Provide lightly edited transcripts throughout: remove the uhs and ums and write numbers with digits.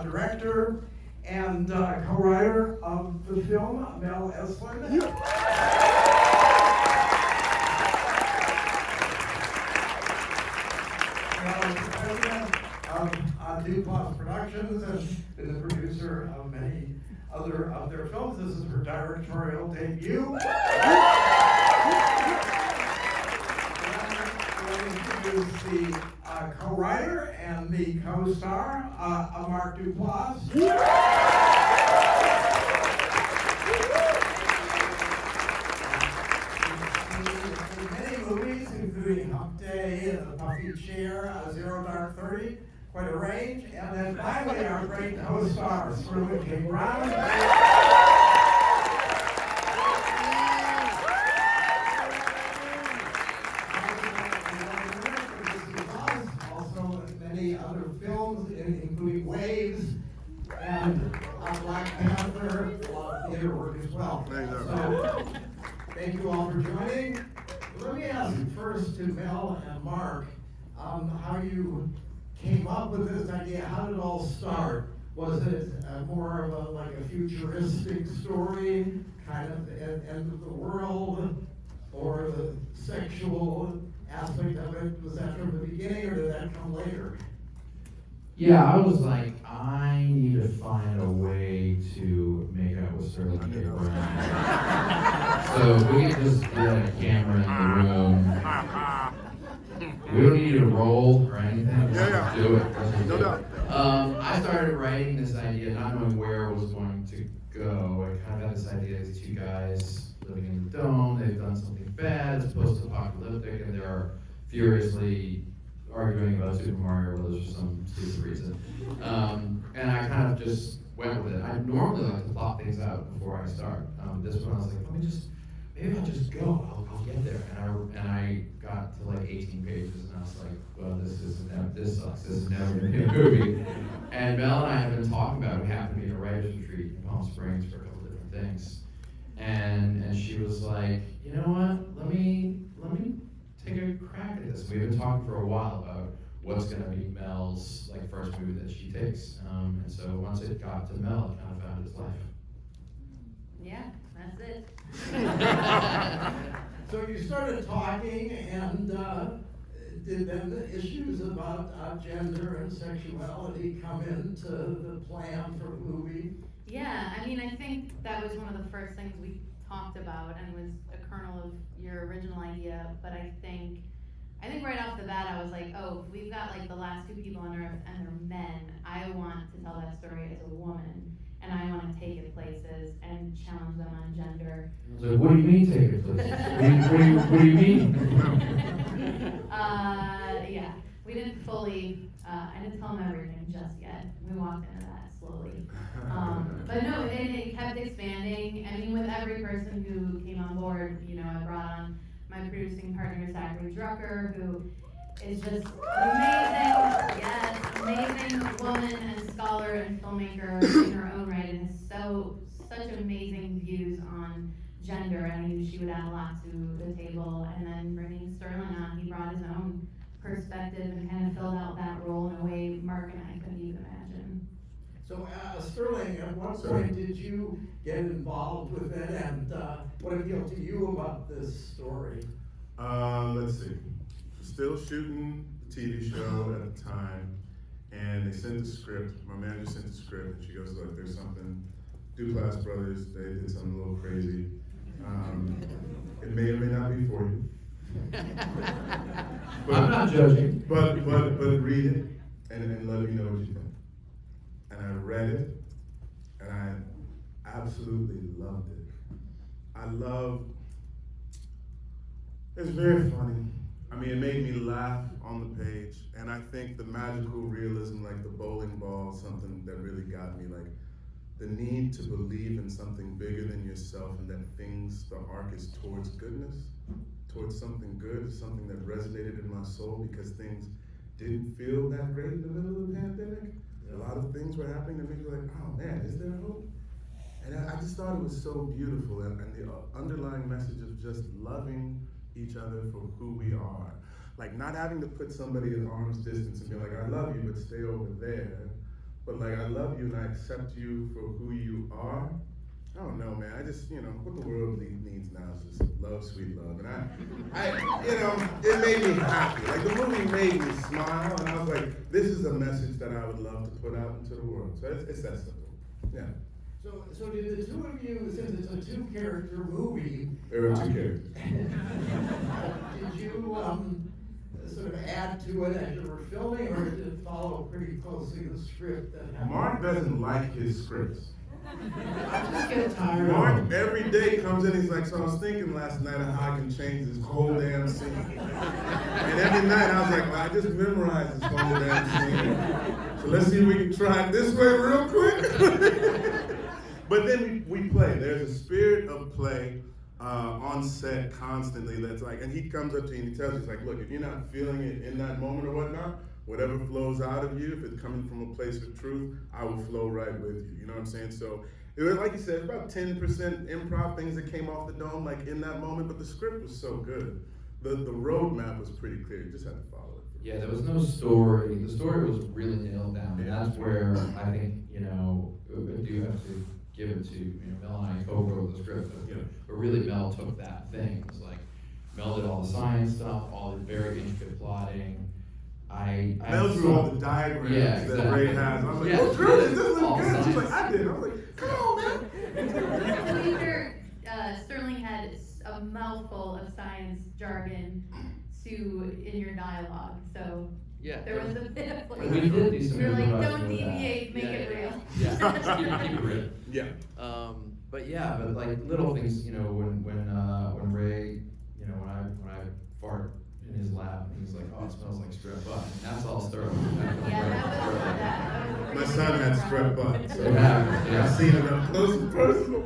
director and co-writer of the film, Mel Eslyn. President of Duplass Productions and been the producer of many other of their films. This is her directorial debut. We'll introduce the co-writer and the co-star, Mark Duplass. Many movies, including Hump Day, The Puffy Chair, Zero Dark 30, quite a range. And then finally, our great co-star, Sterling K. Also many other films, including Waves and Black Panther, a lot of theater work as well. So, thank you all for joining. Let me ask first to Mel and Mark how you came up with this idea. How did it all start? Was it more of a futuristic story, kind of end of the world, or the sexual aspect of it? Was that from the beginning, or did that come later? Yeah, I was like, I need to find a way to make out with Sterling K. So if we could just get a camera in the room. We don't need to roll or anything. Just do it. No doubt. I started writing this idea, not knowing where it was going to go. I kind of had this idea of these two guys living in the dome. They've done something bad. It's post-apocalyptic, and they're furiously arguing about Super Mario Brothers for some stupid reason. And I kind of just went with it. I normally like to plot things out before I start. This one I was like, maybe I'll just go. I'll get there. And I got to like 18 pages, and I was like, well, this sucks. This is never gonna be a movie. And Mel and I have been talking about it. We happened to be at a writer's retreat in Palm Springs for a couple different things. And she was like, you know what? Let me take a crack at this. We've been talking for a while about what's going to be Mel's first movie that she takes. And so once it got to Mel, it kind of found its life. Yeah, that's it. So you started talking, and did then the issues about gender and sexuality come into the plan for the movie? Yeah, I mean, I think that was one of the first things we talked about, and was a kernel of your original idea. But I think right off the bat, I was like, oh, if we've got the last two people on Earth and they're men, I want to tell that story as a woman, and I want to take it places and challenge them on gender. I was like, what do you mean take it places? what do you mean? Yeah, we didn't fully. I didn't tell them everything just yet. We walked into that slowly. But no, it kept expanding. I mean, with every person who came on board, I brought on my producing partner, Zachary Drucker, who is just amazing woman and scholar and filmmaker in her own right, and has such amazing views on gender. I knew she would add a lot to the table. And then bringing Sterling on, he brought his own perspective and kind of filled out that role in a way Mark and I couldn't even imagine. So, Sterling, at what point did you get involved with it, and what appealed to you about this story? Let's see. Still shooting the TV show at the time, and they sent the script. My manager sent the script, and she goes, look, there's something, Duplass Brothers, they did something a little crazy. It may or may not be for you. But, I'm not judging. But read it, and let me know what you think. And I read it, and I absolutely loved it. It's very funny. I mean, it made me laugh on the page, and I think the magical realism, like the bowling ball, something that really got me, the need to believe in something bigger than yourself, and that the arc is towards goodness, towards something good, something that resonated in my soul, because things didn't feel that great in the middle of the pandemic. A lot of things were happening that made you like, oh man, is there hope? And I just thought it was so beautiful, and the underlying message of just loving each other for who we are. Not having to put somebody at arm's distance and be like, I love you, but stay over there. but like I love you and I accept you for who you are. I don't know, man. I just, what the world needs now is just love, sweet love. And it made me happy. Like the movie made me smile, and I was like, this is a message that I would love to put out into the world. So it's that simple. Yeah. So did the two of you, since it's a two-character movie, There are two characters. did you sort of add to it as you were filming, or did it follow pretty closely the script that happened? Mark doesn't like his scripts. I just get tired of Mark them. every day comes in, he's like, so I was thinking last night of how I can change this whole damn scene. And every night I was like, well, I just memorized this whole damn scene. So let's see if we can try it this way real quick. But then we play. There's a spirit of play on set constantly that's like, and he comes up to you and he tells you, he's like, look, if you're not feeling it in that moment or whatnot, whatever flows out of you, if it's coming from a place of truth, I will flow right with you. You know what I'm saying? So it was, like you said, about 10% improv things that came off the dome, like in that moment, but the script was so good. The roadmap was pretty clear. You just had to follow it. Yeah, there was no story. The story was really nailed down, and that's where I think, I do have to give it to, Mel and I co-wrote the script, but really Mel took that thing. It was like, Mel did all the science stuff, all the very intricate plotting. Mel drew all the diagrams that Ray has. I was like, who drew this? This looks good. She's like, I did. I was like, come on, man. I'm pretty sure Sterling had a mouthful of science jargon in your dialogue, so Yeah. there was a bit of like, We did do some we were like, improvising don't with that. deviate, make it real. Yeah, keep it real. Yeah. But like little things, when Ray, when I fart in his lap, and he's like, oh, it smells like strep butt. And that's all Sterling. That was My son had strep butt, so Yeah. I've seen it up close and personal.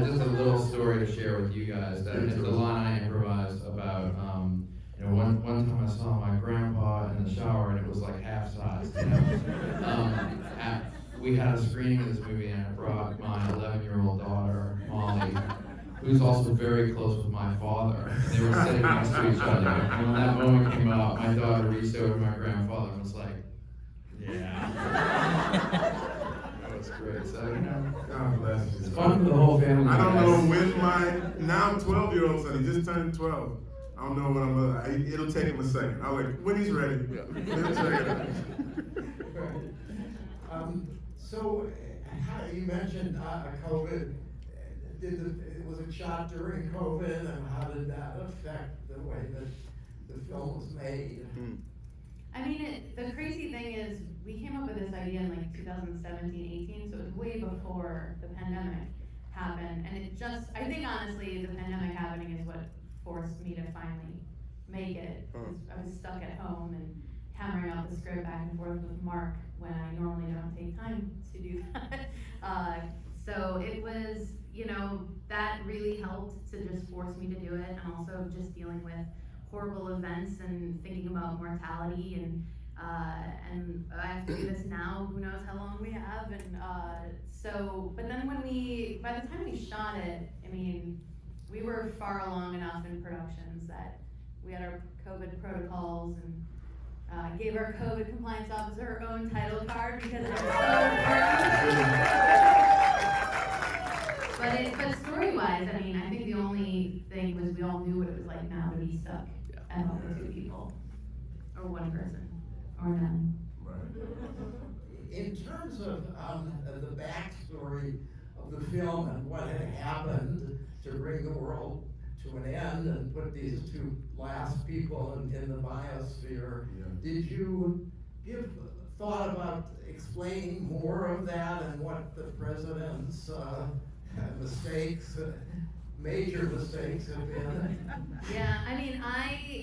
Just a little story to share with you guys. That is the line I improvised about. One time I saw my grandpa in the shower and it was like half size. We had a screening of this movie and I brought my 11-year-old daughter Molly, who's also very close with my father. And they were sitting next to each other. And when that moment came out, my daughter reached over to my grandfather and was like, "Yeah." That was great. So God bless you. it's fun for the whole family. I don't guys. know when now I'm 12-year-old son, he just turned 12. I don't know when it'll take him a second. I'm like, when he's ready. He'll check it out. So, you mentioned COVID. Was it shot during COVID, and how did that affect the way that the film was made? I mean, the crazy thing is, we came up with this idea in like 2017, 18, so it was way before the pandemic happened. And I think honestly, the pandemic happening is what forced me to finally make it. I was stuck at home and hammering out the script back and forth with Mark when I normally don't take time to do that. So it was, that really helped to just force me to do it, and also just dealing with horrible events and thinking about mortality and I have to do this now, who knows how long we have, and but then by the time we shot it, I mean, we were far along enough in productions that we had our COVID protocols and gave our COVID compliance officer her own title card because it was so important. But story-wise, I mean, I think the only thing was we all knew what it was like now to be stuck at home with two people, or one person, or none. In terms of the backstory of the film and what had happened to bring the world to an end and put these two last people in the biosphere, did you give thought about explaining more of that and what the president's major mistakes have been? Yeah, I mean,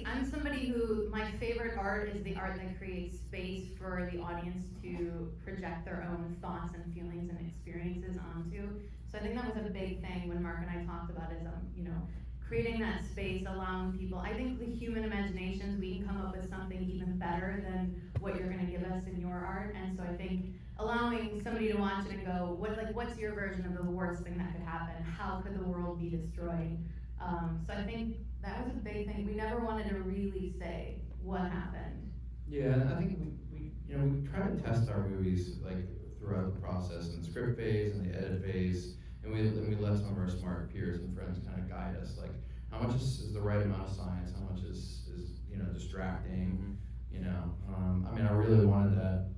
I'm somebody who, my favorite art is the art that creates space for the audience to project their own thoughts and feelings and experiences onto. So I think that was a big thing when Mark and I talked about is, creating that space, allowing people, I think the human imaginations, we can come up with something even better than what you're gonna give us in your art. And so I think allowing somebody to watch it and go, what's your version of the worst thing that could happen? How could the world be destroyed? So I think that was a big thing. We never wanted to really say what happened. Yeah, and I think you know, we try to test our movies like throughout the process, in the script phase and the edit phase, and we let some of our smart peers and friends kind of guide us, like how much is the right amount of science, how much is you know, distracting, you know. I mean, I really wanted that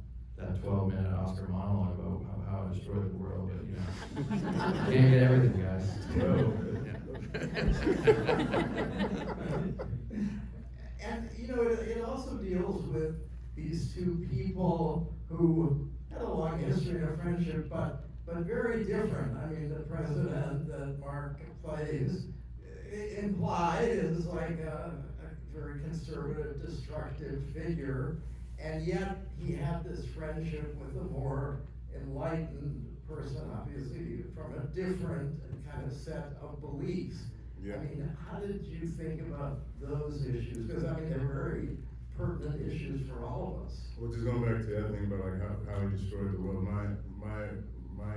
12-minute Oscar monologue about how I destroyed the world, but you know, can't get everything, guys. And you know, it also deals with these two people who had a long history of friendship, but very different. I mean, the president that Mark plays implied is like a very conservative, destructive figure, and yet he had this friendship with a more enlightened person, obviously from a different kind of set of beliefs. Yeah. I mean, how did you think about those issues? Because I mean, they're very pertinent issues for all of us. Well, just going back to that thing about like how he destroyed the world, my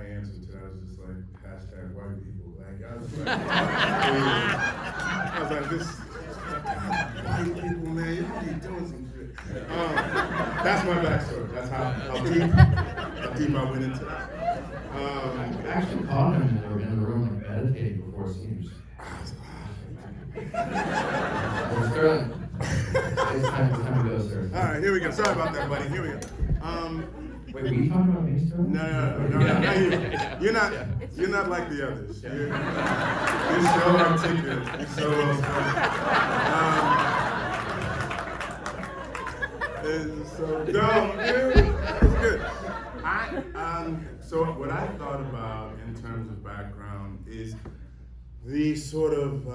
answer to that was just like hashtag white people. Like I was like, this white people, man, y'all be doing some shit. That's my backstory. That's how deep I went into that. I actually caught him in the room like meditating before scenes. Sterling, it's time to go, sir. All right, here we go. Sorry about that, buddy. Here we go. Wait, were you talking about me, Sterling? No, you're not like the others. You're so articulate. You're so well spoken. So dumb, dude. That was good. So what I thought about in terms of background is the sort of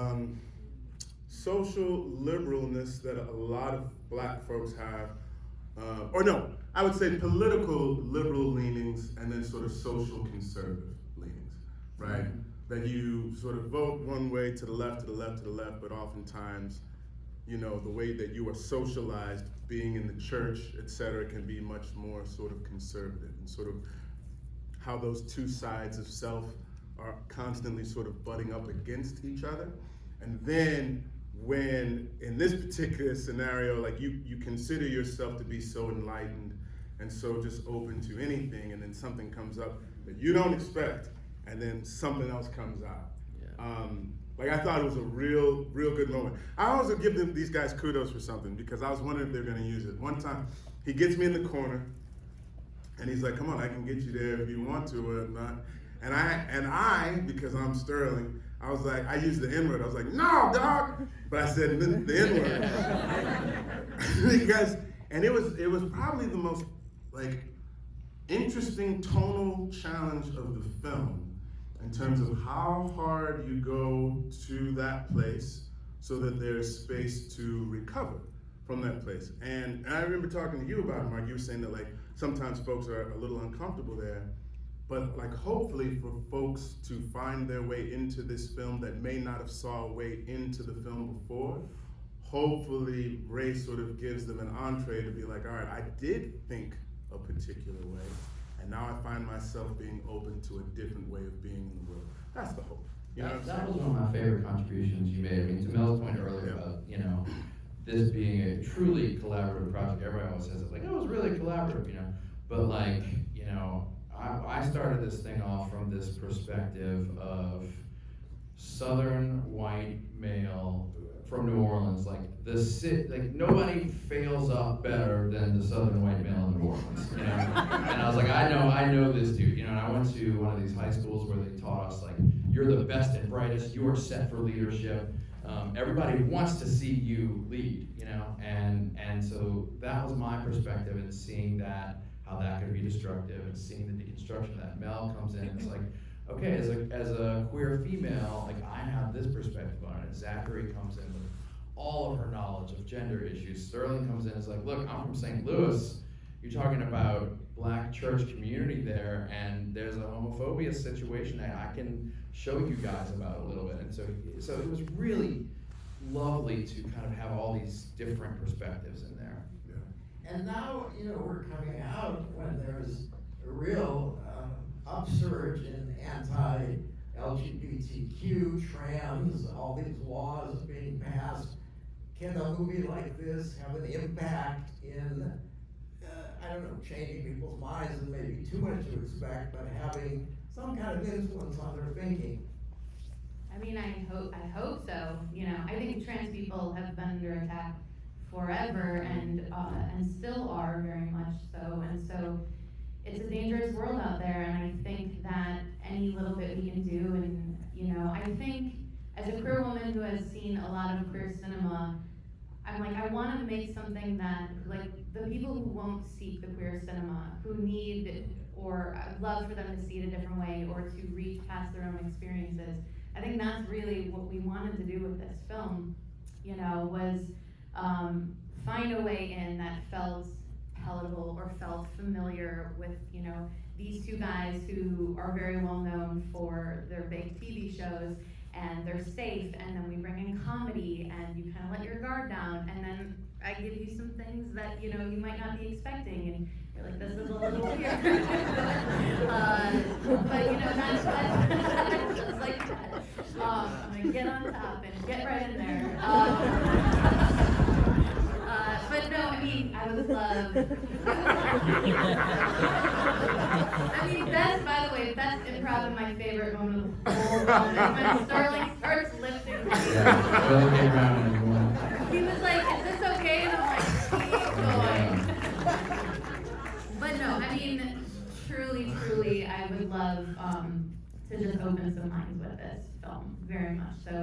social liberalness that a lot of black folks have, or no, I would say political liberal leanings and then sort of social conservative leanings, right? That you sort of vote one way to the left, to the left, to the left, but oftentimes, you know, the way that you are socialized, being in the church, et cetera, can be much more sort of conservative, and sort of how those two sides of self are constantly sort of butting up against each other. And then when, in this particular scenario, like you consider yourself to be so enlightened and so just open to anything, and then something comes up that you don't expect, and then something else comes out. Yeah. Like I thought it was a real good moment. I always would give these guys kudos for something, because I was wondering if they're gonna use it. One time, he gets me in the corner, and he's like, come on, I can get you there if you want to or not. And I, because I'm Sterling, I was like, I used the N-word. I was like, no, dog. But I said the N-word. Because, and it was probably the most like interesting tonal challenge of the film, in terms of how hard you go to that place so that there's space to recover from that place. And I remember talking to you about it, Mark. You were saying that like sometimes folks are a little uncomfortable there. But like hopefully for folks to find their way into this film that may not have saw a way into the film before, hopefully Ray sort of gives them an entree to be like, all right, I did think a particular way, and now I find myself being open to a different way of being in the world. That's the hope. You know that was one of my favorite contributions you made. I mean, to Mel's point earlier about, you know, this being a truly collaborative project. Everybody always says it, like, oh, it was really collaborative, you know. But like, you know, I started this thing off from this perspective of Southern white male from New Orleans, like like nobody fails up better than the Southern white male in New Orleans, you know? And I was like, I know this dude, you know. And I went to one of these high schools where they taught us like, you're the best and brightest, you are set for leadership. Everybody wants to see you lead, you know. And so that was my perspective in seeing that, how that could be destructive, and seeing the deconstruction that Mel comes in. It's like, okay, as a queer female, like I have this perspective on it. Zachary comes in with all of her knowledge of gender issues. Sterling comes in and is like, look, I'm from St. Louis. You're talking about black church community there, and there's a homophobia situation that I can show you guys about a little bit. And so it was really lovely to kind of have all these different perspectives in there. And now, you know, we're coming out when there's a real upsurge in anti-LGBTQ, trans, all these laws being passed. Can a movie like this have an impact in, I I don't know, changing people's minds and maybe too much to expect, but having some kind of influence on their thinking. I mean, I hope so. You know, I think trans people have been under attack forever and still are very much so. And so it's a dangerous world out there. And I think that any little bit we can do, and you know, I think as a queer woman who has seen a lot of queer cinema, I'm like, I want to make something that, like, the people who won't seek the queer cinema, who need, or I'd love for them to see it a different way, or to reach past their own experiences. I think that's really what we wanted to do with this film, you know, was find a way in that felt palatable or felt familiar with, you know, these two guys who are very well known for their big TV shows, and they're safe, and then we bring in comedy, and you kind of let your guard down, and then I give you some things that, you know, you might not be expecting, and you're like, this is a little weird. But you know, that's just like that. I'm gonna get on top and get right in there. But no, I mean, I would love. I mean, that's, by the way, that's improv my favorite moment of the whole film. When Sterling starts lifting. Yeah, Sterling came around and everyone. He was like, "Is this okay?" And I'm like, "Keep going." But no, I mean, truly, I would love to just open some minds with this film, very much so.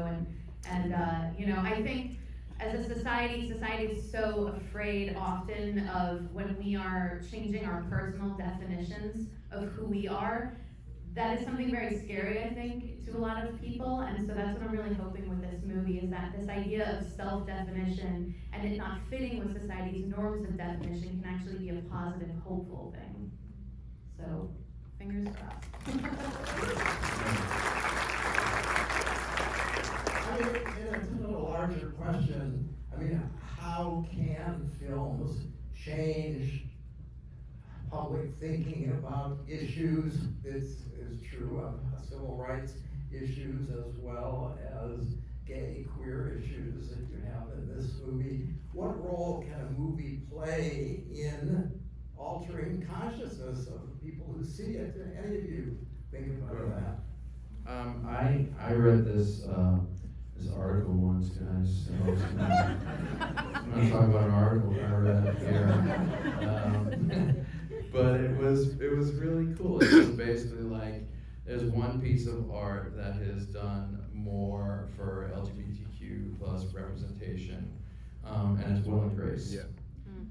And you know, I think as a society is so afraid often of when we are changing our personal definitions of who we are. That is something very scary, I think, to a lot of people, and so that's what I'm really hoping with this movie, is that this idea of self-definition and it not fitting with society's norms of definition can actually be a positive, hopeful thing. So, fingers crossed. I mean, in a larger question, I mean, how can films change public thinking about issues? This is true of civil rights issues as well as gay, queer issues that you have in this movie. What role can a movie play in altering consciousness of the people who see it? Do any of you think about that? I read this article once, guys. So I'm gonna talk about an article I read here. But it was really cool. It was basically like, there's one piece of art that has done more for LGBTQ plus representation, and it's Will and Grace. Yeah.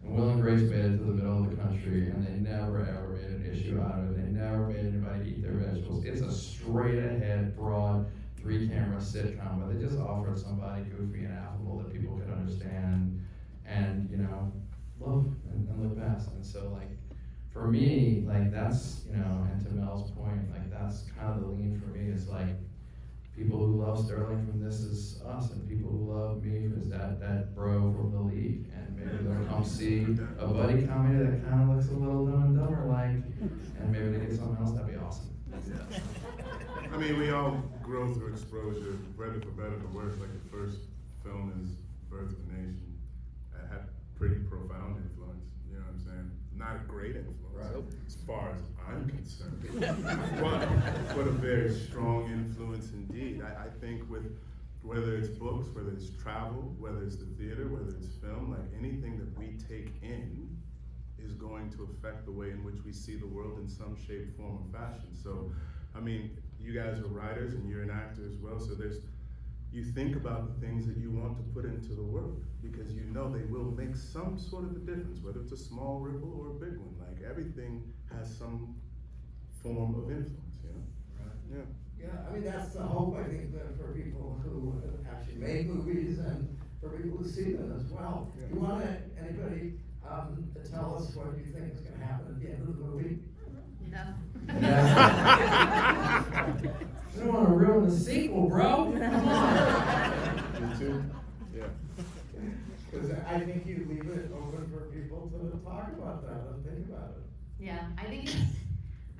And Will and Grace made it to the middle of the country, and they never ever made an issue out of it. They never made anybody eat their vegetables. It's a straight ahead, broad, 3-camera sitcom, but they just offered somebody goofy and affable that people could understand and, you know, love and look past. And so, like, for me, like, that's, you know, and to Mel's point, like, that's kind of the lean for me. It's like, people who love Sterling from This Is Us, and people who love me from that bro from The League, and maybe they'll come see a buddy comedy that kind of looks a little Dumb and Dumber like, and maybe they get something else. That'd be awesome. Yeah. I mean, we all grow through exposure, whether for better or worse. Like, the first film is Birth of a Nation. It had pretty profound influence, you know what I'm saying? Not a great influence, Right. as far as I'm concerned, but a very strong influence indeed. I think with, whether it's books, whether it's travel, whether it's the theater, whether it's film, like, anything that we take in is going to affect the way in which we see the world in some shape, form, or fashion. So, I mean, you guys are writers and you're an actor as well, so you think about the things that you want to put into the world, because you know they will make some sort of a difference, whether it's a small ripple or a big one. Like, everything has some form of influence, you know? Right. Yeah. Yeah, I mean, that's the hope, I think, that for people who actually make movies and for people who see them as well. Yeah. You want anybody to tell us what you think is going to happen at the end of the movie? No. You don't want to ruin the sequel, bro. Come on. Me too. Yeah. Because I think you leave it open for people to talk about that and think about it. Yeah, I think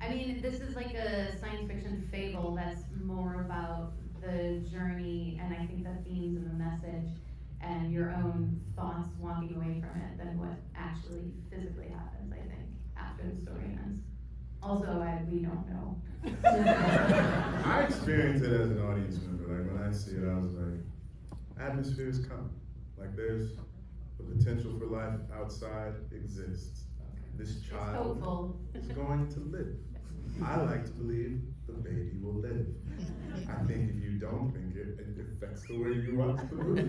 I mean, this is like a science fiction fable that's more about the journey and I think the themes and the message. and your own thoughts walking away from it than what actually physically happens, I think, after the story ends. Also, we don't know. I experienced it as an audience member. Like when I see it, I was like, atmosphere is coming. Like there's the potential for life outside exists. This It's child hopeful. is going to live. I like to believe the baby will live. I think if you don't think it, it affects the way you watch the movie.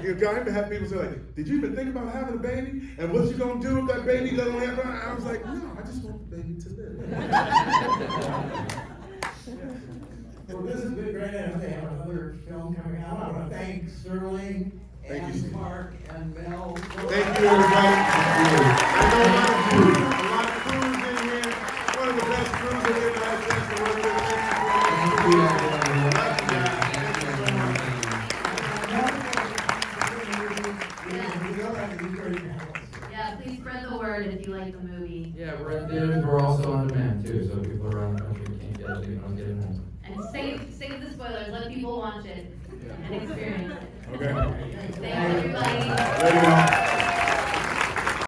You're going to have people say like, did you even think about having a baby? And what you gonna do if that baby doesn't have one? I was like, no, I just want the baby to live. Well, this has been great, and they have another film coming out. I want to thank Sterling Thank you, and Steve. Mark and Mel. Thank you, everybody. I know a lot of crews in here. One of the best crews in here that I had a chance to work with. Thank you for Yeah, please spread the word if you like the movie. Yeah, we're in theaters, we're also on demand too, so people around the country can't get it, you know, get it home. And save the spoilers, let people watch it and experience it. Okay. Thanks, everybody. Later.